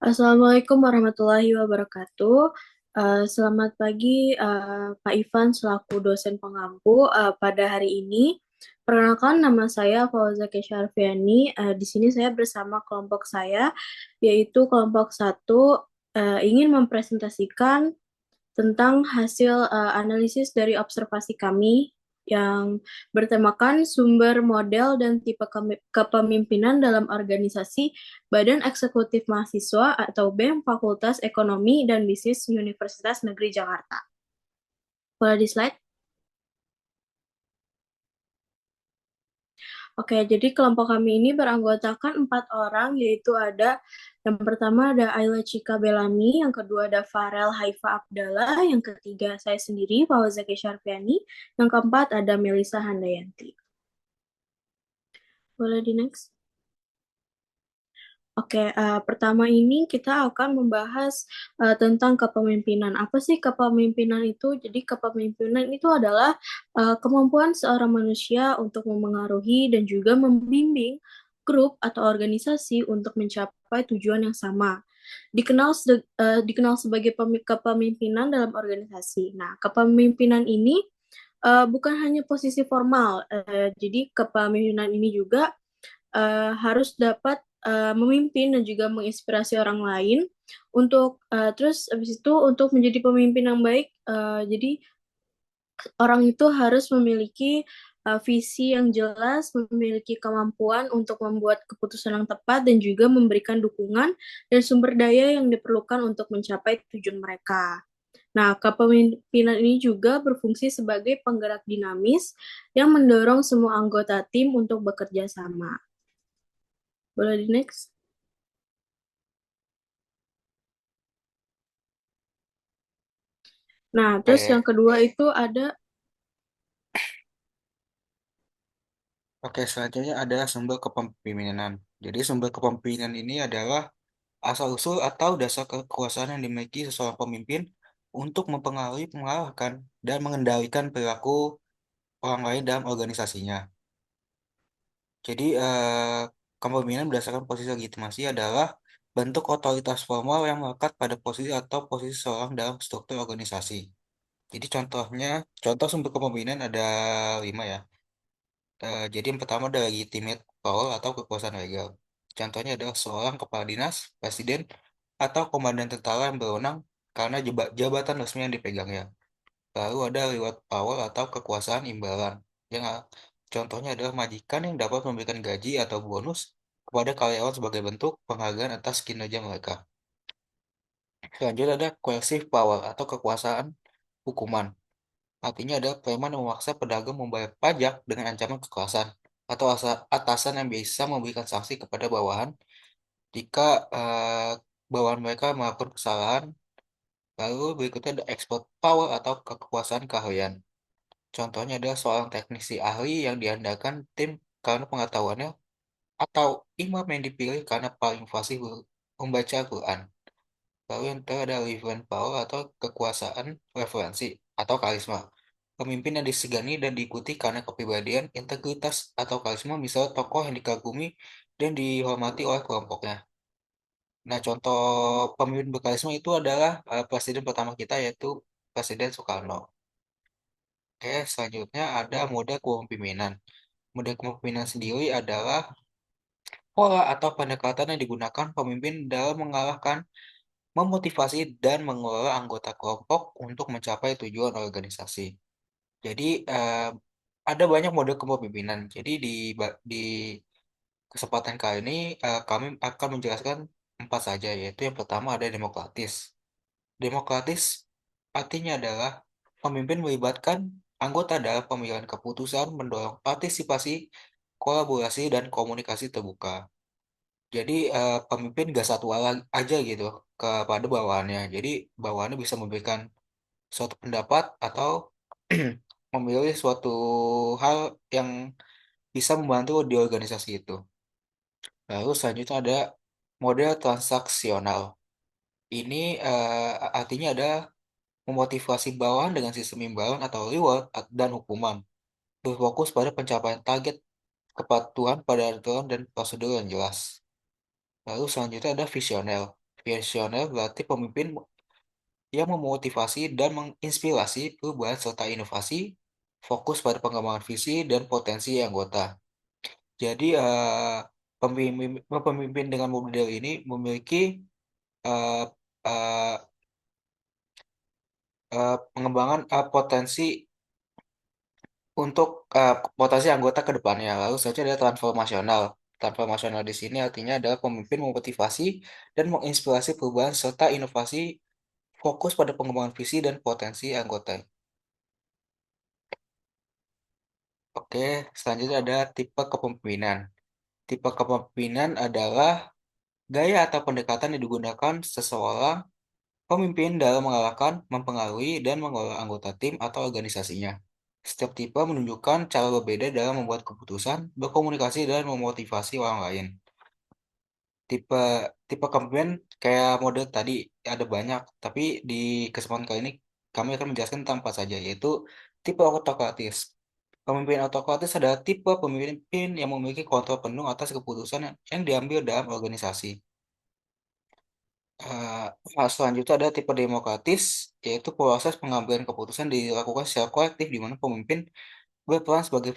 Assalamualaikum warahmatullahi wabarakatuh. Selamat pagi, Pak Ivan selaku dosen pengampu. Pada hari ini, perkenalkan nama saya Fauza Kesyarfiani. Di sini saya bersama kelompok saya, yaitu kelompok satu, ingin mempresentasikan tentang hasil analisis dari observasi kami yang bertemakan sumber model dan tipe kepemimpinan dalam organisasi Badan Eksekutif Mahasiswa atau BEM Fakultas Ekonomi dan Bisnis Universitas Negeri Jakarta. Boleh di slide? Oke, jadi kelompok kami ini beranggotakan 4 orang, yaitu yang pertama ada Ayla Cika Belami, yang kedua ada Farel Haifa Abdallah, yang ketiga saya sendiri, Fawzaki Syarfiani, yang keempat ada Melisa Handayanti. Boleh di next? Oke, pertama ini kita akan membahas tentang kepemimpinan. Apa sih kepemimpinan itu? Jadi kepemimpinan itu adalah kemampuan seorang manusia untuk memengaruhi dan juga membimbing grup atau organisasi untuk mencapai tujuan yang sama. Dikenal sebagai kepemimpinan dalam organisasi. Nah, kepemimpinan ini bukan hanya posisi formal. Jadi kepemimpinan ini juga harus dapat memimpin dan juga menginspirasi orang lain untuk terus habis itu untuk menjadi pemimpin yang baik. Jadi orang itu harus memiliki visi yang jelas, memiliki kemampuan untuk membuat keputusan yang tepat dan juga memberikan dukungan dan sumber daya yang diperlukan untuk mencapai tujuan mereka. Nah, kepemimpinan ini juga berfungsi sebagai penggerak dinamis yang mendorong semua anggota tim untuk bekerja sama. Boleh di next? Nah, terus yang Oke, kedua itu ada, oke, selanjutnya adalah sumber kepemimpinan. Jadi sumber kepemimpinan ini adalah asal-usul atau dasar kekuasaan yang dimiliki seseorang pemimpin untuk mempengaruhi, mengalahkan, dan mengendalikan perilaku orang lain dalam organisasinya. Jadi kepemimpinan berdasarkan posisi legitimasi adalah bentuk otoritas formal yang melekat pada posisi atau posisi seseorang dalam struktur organisasi. Jadi contoh sumber kepemimpinan ada 5 ya. Jadi yang pertama ada legitimate power atau kekuasaan legal. Contohnya adalah seorang kepala dinas, presiden, atau komandan tentara yang berwenang karena jabatan resmi yang dipegangnya. Lalu ada reward power atau kekuasaan imbalan. Yang contohnya adalah majikan yang dapat memberikan gaji atau bonus kepada karyawan sebagai bentuk penghargaan atas kinerja mereka. Selanjutnya ada coercive power atau kekuasaan hukuman. Artinya ada preman yang memaksa pedagang membayar pajak dengan ancaman kekerasan atau atasan yang bisa memberikan sanksi kepada bawahan jika bawahan mereka melakukan kesalahan. Lalu berikutnya ada expert power atau kekuasaan keahlian. Contohnya adalah seorang teknisi ahli yang diandalkan tim karena pengetahuannya atau imam yang dipilih karena paling fasih membaca Al-Quran. Lalu yang terakhir ada referent power atau kekuasaan referensi atau karisma. Pemimpin yang disegani dan diikuti karena kepribadian, integritas, atau karisma, misalnya tokoh yang dikagumi dan dihormati oleh kelompoknya. Nah, contoh pemimpin berkarisma itu adalah presiden pertama kita yaitu Presiden Soekarno. Oke, selanjutnya ada mode kepemimpinan. Mode kepemimpinan sendiri adalah pola atau pendekatan yang digunakan pemimpin dalam mengalahkan, memotivasi, dan mengelola anggota kelompok untuk mencapai tujuan organisasi. Jadi ada banyak mode kepemimpinan. Jadi di kesempatan kali ini kami akan menjelaskan 4 saja, yaitu yang pertama ada demokratis. Demokratis artinya adalah pemimpin melibatkan anggota dalam pemilihan keputusan, mendorong partisipasi, kolaborasi, dan komunikasi terbuka. Jadi pemimpin gak satu arah aja gitu kepada bawahannya. Jadi bawahannya bisa memberikan suatu pendapat atau memilih suatu hal yang bisa membantu di organisasi itu. Lalu selanjutnya ada model transaksional. Ini artinya ada memotivasi bawahan dengan sistem imbalan atau reward dan hukuman. Berfokus pada pencapaian target, kepatuhan pada aturan dan prosedur yang jelas. Lalu selanjutnya ada visional. Visioner berarti pemimpin yang memotivasi dan menginspirasi perubahan serta inovasi, fokus pada pengembangan visi dan potensi anggota. Jadi pemimpin dengan model ini memiliki eh, eh, pengembangan potensi untuk potensi anggota ke depannya. Lalu selanjutnya ada transformasional. Transformasional di sini artinya adalah pemimpin memotivasi dan menginspirasi perubahan serta inovasi, fokus pada pengembangan visi dan potensi anggota. Oke, selanjutnya ada tipe kepemimpinan. Tipe kepemimpinan adalah gaya atau pendekatan yang digunakan seseorang pemimpin dalam mengalahkan, mempengaruhi, dan mengelola anggota tim atau organisasinya. Setiap tipe menunjukkan cara berbeda dalam membuat keputusan, berkomunikasi, dan memotivasi orang lain. Tipe tipe kepemimpinan kayak mode tadi ada banyak, tapi di kesempatan kali ini kami akan menjelaskan tentang empat saja, yaitu tipe autokratis. Pemimpin autokratis adalah tipe pemimpin yang memiliki kontrol penuh atas keputusan yang diambil dalam organisasi. Selanjutnya ada tipe demokratis, yaitu proses pengambilan keputusan dilakukan secara kolektif di mana pemimpin berperan sebagai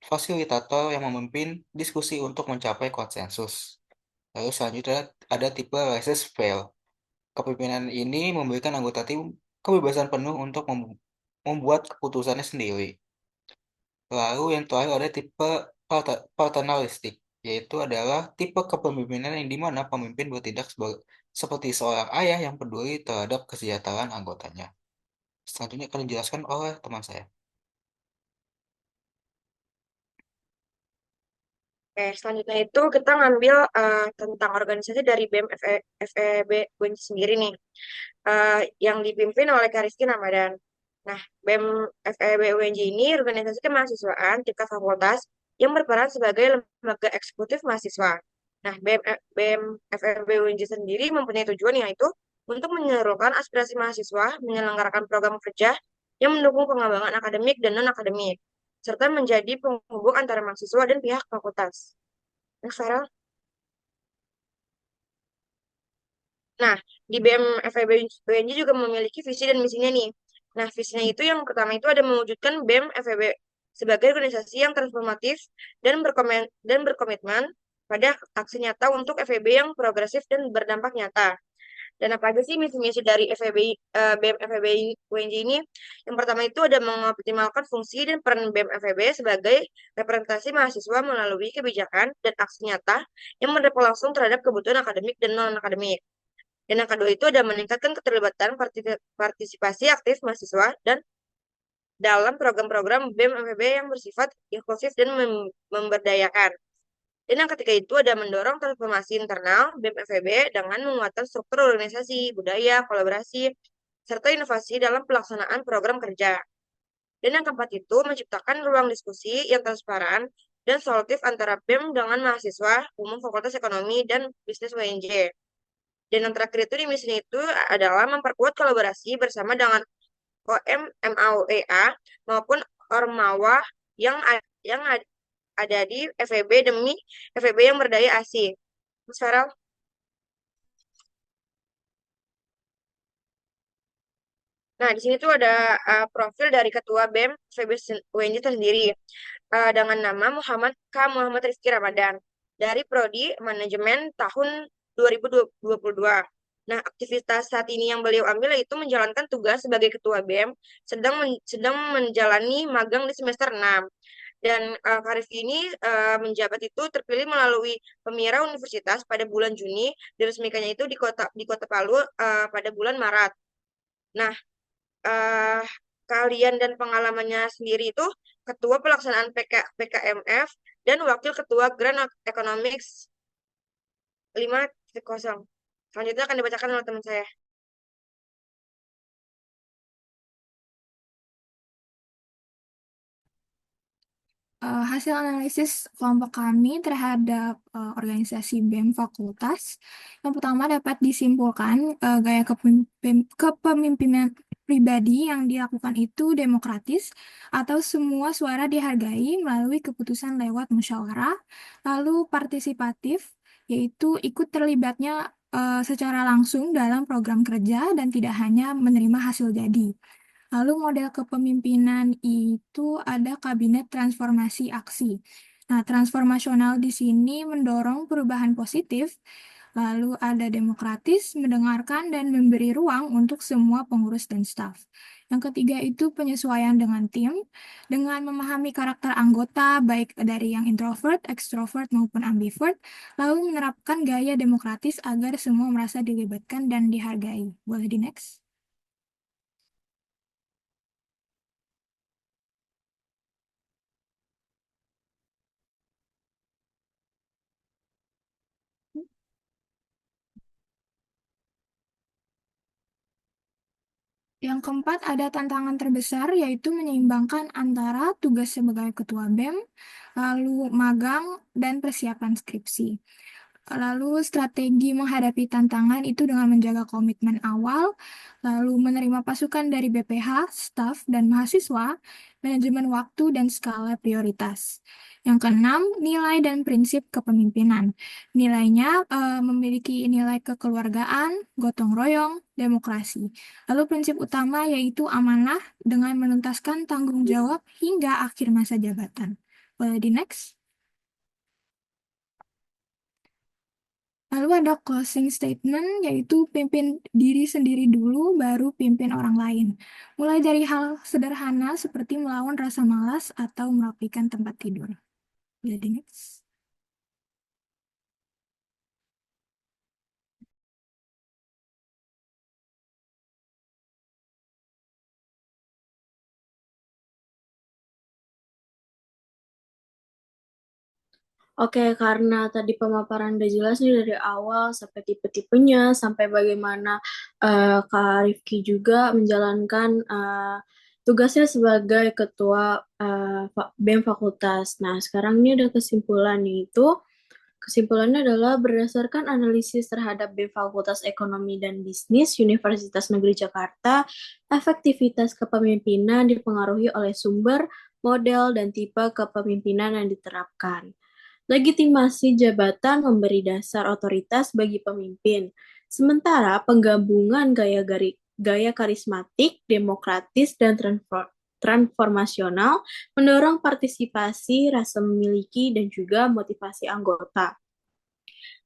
fasilitator yang memimpin diskusi untuk mencapai konsensus. Lalu selanjutnya ada tipe laissez-faire. Kepemimpinan ini memberikan anggota tim kebebasan penuh untuk membuat keputusannya sendiri. Lalu yang terakhir ada tipe paternalistik, yaitu adalah tipe kepemimpinan yang dimana pemimpin bertindak seperti seorang ayah yang peduli terhadap kesejahteraan anggotanya. Selanjutnya akan dijelaskan oleh teman saya. Oke, selanjutnya itu kita ngambil tentang organisasi dari BEM FEB UNJ sendiri nih, yang dipimpin oleh Kariski Ramadan. Nah, BEM FEB UNJ ini organisasi kemahasiswaan tingkat fakultas yang berperan sebagai lembaga eksekutif mahasiswa. Nah, BEM FEB UNJ sendiri mempunyai tujuan yaitu untuk menyalurkan aspirasi mahasiswa, menyelenggarakan program kerja yang mendukung pengembangan akademik dan non-akademik, serta menjadi penghubung antara mahasiswa dan pihak fakultas. Nah, Sarah. Nah, di BM FEB UNJ juga memiliki visi dan misinya nih. Nah, visinya itu yang pertama itu ada mewujudkan BEM FEB sebagai organisasi yang transformatif dan berkomitmen pada aksi nyata untuk FEB yang progresif dan berdampak nyata. Dan apa aja sih misi-misi dari FEB, BEM FEB UNJ ini? Yang pertama itu ada mengoptimalkan fungsi dan peran BEM FEB sebagai representasi mahasiswa melalui kebijakan dan aksi nyata yang berdampak langsung terhadap kebutuhan akademik dan non-akademik. Dan yang kedua itu ada meningkatkan keterlibatan partisipasi aktif mahasiswa dan dalam program-program BEM FEB yang bersifat inklusif dan memberdayakan. Dan yang ketiga itu ada mendorong transformasi internal BEM FEB dengan menguatkan struktur organisasi, budaya, kolaborasi, serta inovasi dalam pelaksanaan program kerja. Dan yang keempat itu menciptakan ruang diskusi yang transparan dan solutif antara BEM dengan mahasiswa umum Fakultas Ekonomi dan Bisnis UNJ. Dan yang terakhir itu di misi itu adalah memperkuat kolaborasi bersama dengan OM MAUEA maupun Ormawa yang ada di FEB demi FEB yang berdaya ASI. Mas Farel? Nah, di sini tuh ada profil dari Ketua BEM FEB UNJ itu sendiri dengan nama Muhammad Rizky Ramadan dari Prodi Manajemen tahun 2022. Nah, aktivitas saat ini yang beliau ambil yaitu menjalankan tugas sebagai Ketua BEM sedang menjalani magang di semester 6. Dan Karif ini menjabat itu terpilih melalui Pemira Universitas pada bulan Juni, diresmikannya itu di Kota Palu pada bulan Maret. Nah, eh, kalian dan pengalamannya sendiri itu ketua pelaksanaan PKMF dan wakil ketua Grand Economics 5.0. Selanjutnya akan dibacakan oleh teman saya. Hasil analisis kelompok kami terhadap organisasi BEM Fakultas, yang pertama dapat disimpulkan gaya kepemimpinan pribadi yang dilakukan itu demokratis atau semua suara dihargai melalui keputusan lewat musyawarah, lalu partisipatif, yaitu ikut terlibatnya secara langsung dalam program kerja dan tidak hanya menerima hasil jadi. Lalu model kepemimpinan itu ada kabinet transformasi aksi. Nah, transformasional di sini mendorong perubahan positif, lalu ada demokratis, mendengarkan dan memberi ruang untuk semua pengurus dan staf. Yang ketiga itu penyesuaian dengan tim, dengan memahami karakter anggota baik dari yang introvert, extrovert maupun ambivert, lalu menerapkan gaya demokratis agar semua merasa dilibatkan dan dihargai. Boleh di next? Yang keempat, ada tantangan terbesar yaitu menyeimbangkan antara tugas sebagai ketua BEM, lalu magang, dan persiapan skripsi. Lalu strategi menghadapi tantangan itu dengan menjaga komitmen awal, lalu menerima pasukan dari BPH, staf, dan mahasiswa, manajemen waktu dan skala prioritas. Yang keenam, nilai dan prinsip kepemimpinan. Nilainya memiliki nilai kekeluargaan, gotong royong, demokrasi. Lalu prinsip utama yaitu amanah dengan menuntaskan tanggung jawab hingga akhir masa jabatan. Boleh di next? Lalu ada closing statement, yaitu pimpin diri sendiri dulu, baru pimpin orang lain. Mulai dari hal sederhana seperti melawan rasa malas atau merapikan tempat tidur. Jadi next. Oke, karena tadi pemaparan udah jelas nih dari awal sampai tipe-tipenya, sampai bagaimana Kak Rifki juga menjalankan tugasnya sebagai ketua BEM Fakultas. Nah, sekarang ini ada kesimpulan, yaitu kesimpulannya adalah berdasarkan analisis terhadap BEM Fakultas Ekonomi dan Bisnis Universitas Negeri Jakarta, efektivitas kepemimpinan dipengaruhi oleh sumber, model, dan tipe kepemimpinan yang diterapkan. Legitimasi jabatan memberi dasar otoritas bagi pemimpin, sementara penggabungan gaya karismatik, demokratis, dan transformasional mendorong partisipasi, rasa memiliki, dan juga motivasi anggota.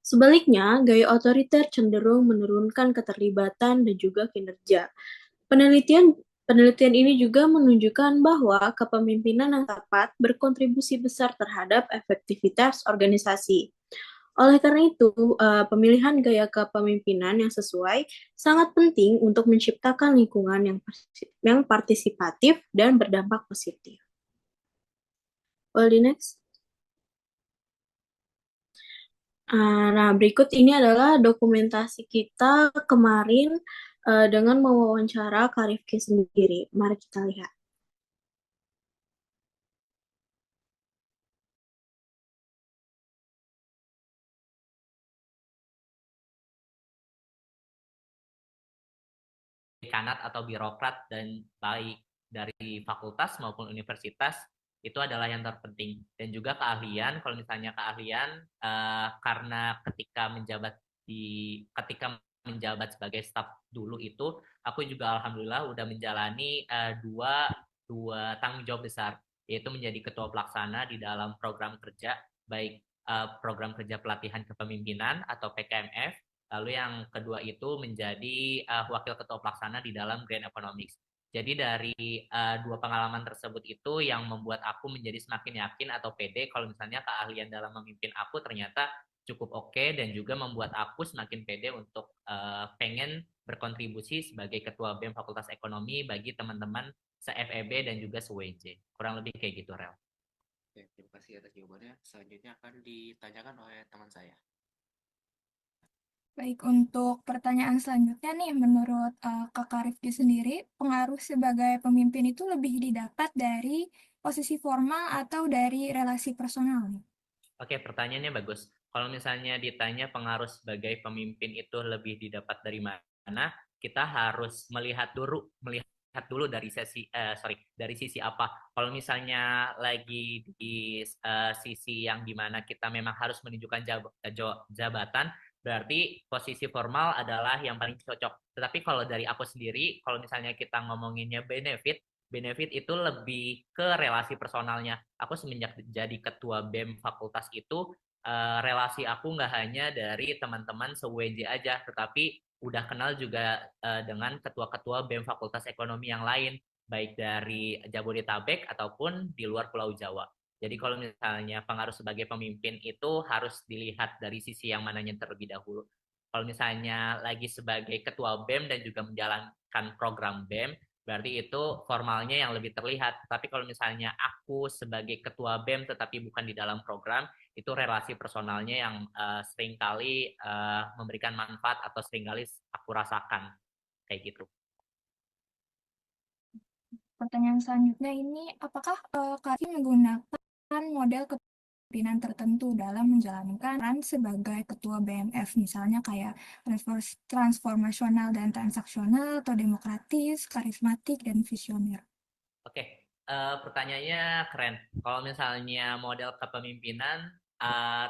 Sebaliknya, gaya otoriter cenderung menurunkan keterlibatan dan juga kinerja. Penelitian Penelitian ini juga menunjukkan bahwa kepemimpinan yang tepat berkontribusi besar terhadap efektivitas organisasi. Oleh karena itu, pemilihan gaya kepemimpinan yang sesuai sangat penting untuk menciptakan lingkungan yang partisipatif dan berdampak positif. Well, the next. Nah, berikut ini adalah dokumentasi kita kemarin dengan mewawancara Kak Rifki sendiri. Mari kita lihat. dekanat atau birokrat dan baik dari fakultas maupun universitas itu adalah yang terpenting. Dan juga keahlian, kalau misalnya keahlian karena ketika menjabat sebagai staf dulu itu, aku juga alhamdulillah udah menjalani dua tanggung jawab besar, yaitu menjadi ketua pelaksana di dalam program kerja, baik program kerja pelatihan kepemimpinan atau PKMF. Lalu yang kedua itu menjadi wakil ketua pelaksana di dalam Grand Economics. Jadi dari dua pengalaman tersebut itu yang membuat aku menjadi semakin yakin atau pede kalau misalnya keahlian dalam memimpin aku ternyata cukup oke, dan juga membuat aku semakin pede untuk pengen berkontribusi sebagai ketua BEM Fakultas Ekonomi bagi teman-teman se-FEB dan juga se-WJ. Kurang lebih kayak gitu, Rel. Oke, terima kasih atas jawabannya. Selanjutnya akan ditanyakan oleh teman saya. Baik, untuk pertanyaan selanjutnya nih, menurut Kakak Rifki sendiri, pengaruh sebagai pemimpin itu lebih didapat dari posisi formal atau dari relasi personal nih? Oke, pertanyaannya bagus. Kalau misalnya ditanya pengaruh sebagai pemimpin itu lebih didapat dari mana, kita harus melihat dulu dari dari sisi apa. Kalau misalnya lagi di sisi yang dimana kita memang harus menunjukkan jabatan, berarti posisi formal adalah yang paling cocok. Tetapi kalau dari aku sendiri, kalau misalnya kita ngomonginnya benefit, benefit itu lebih ke relasi personalnya. Aku semenjak jadi ketua BEM fakultas itu, relasi aku nggak hanya dari teman-teman se-UNJ aja, tetapi udah kenal juga dengan ketua-ketua BEM Fakultas Ekonomi yang lain, baik dari Jabodetabek ataupun di luar Pulau Jawa. Jadi kalau misalnya pengaruh sebagai pemimpin itu harus dilihat dari sisi yang mananya terlebih dahulu. Kalau misalnya lagi sebagai ketua BEM dan juga menjalankan program BEM, berarti itu formalnya yang lebih terlihat. Tapi kalau misalnya aku sebagai ketua BEM tetapi bukan di dalam program, itu relasi personalnya yang seringkali memberikan manfaat atau seringkali aku rasakan kayak gitu. Pertanyaan selanjutnya ini, apakah Kak menggunakan model kepemimpinan tertentu dalam menjalankan peran sebagai ketua BMF, misalnya kayak transformasional dan transaksional, atau demokratis, karismatik, dan visioner? Oke, pertanyaannya keren. Kalau misalnya model kepemimpinan,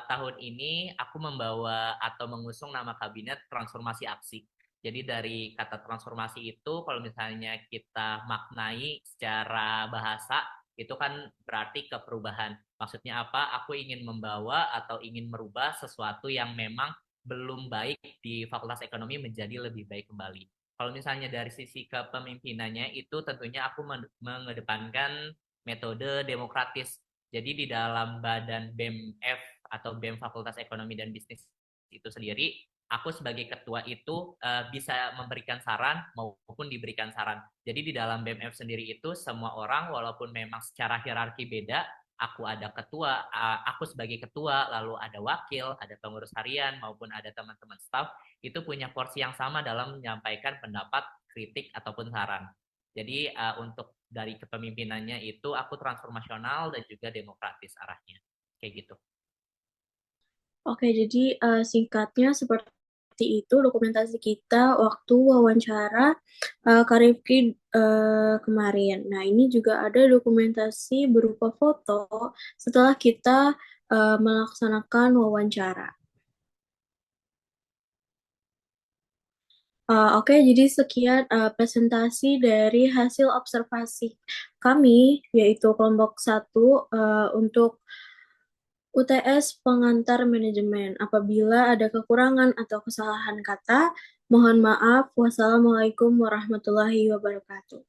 tahun ini aku membawa atau mengusung nama kabinet transformasi aksi. Jadi dari kata transformasi itu, kalau misalnya kita maknai secara bahasa, itu kan berarti ke perubahan. Maksudnya apa? Aku ingin membawa atau ingin merubah sesuatu yang memang belum baik di Fakultas Ekonomi menjadi lebih baik kembali. Kalau misalnya dari sisi kepemimpinannya itu tentunya aku mengedepankan metode demokratis. Jadi di dalam badan BEM-F atau BEM Fakultas Ekonomi dan Bisnis itu sendiri, aku sebagai ketua itu bisa memberikan saran maupun diberikan saran. Jadi di dalam BEM-F sendiri itu semua orang walaupun memang secara hierarki beda, aku ada ketua, aku sebagai ketua, lalu ada wakil, ada pengurus harian maupun ada teman-teman staff, itu punya porsi yang sama dalam menyampaikan pendapat, kritik, ataupun saran. Jadi untuk dari kepemimpinannya itu aku transformasional dan juga demokratis arahnya. Kayak gitu. Oke, jadi singkatnya seperti itu dokumentasi kita waktu wawancara Kak Rifki kemarin. Nah, ini juga ada dokumentasi berupa foto setelah kita melaksanakan wawancara. Oke, jadi sekian presentasi dari hasil observasi kami, yaitu kelompok 1 untuk UTS Pengantar Manajemen. Apabila ada kekurangan atau kesalahan kata, mohon maaf. Wassalamualaikum warahmatullahi wabarakatuh.